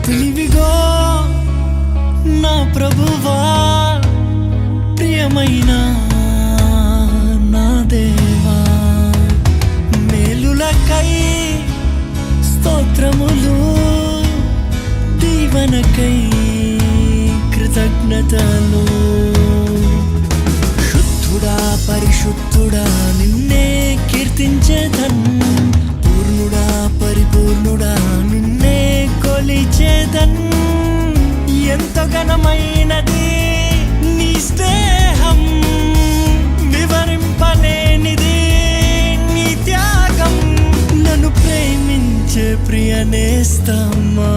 స్తుతులివిగో నా ప్రభువా, ప్రియమైన నా దేవా. మేలులకై స్తోత్రములు, దీవెనకై కృతజ్ఞతలు. శుద్ధుడా పరిశుద్ధుడా నిన్నే కీర్తించేదన్, పూర్ణుడా పరిపూర్ణుడా నిన్నే కొలిచేదన్. ఎంతో ఘనమైనది నీ స్నేహం, వివరింపలేనిది నీ త్యాగం. నన్ను ప్రేమించే ప్రియ నేస్తమా.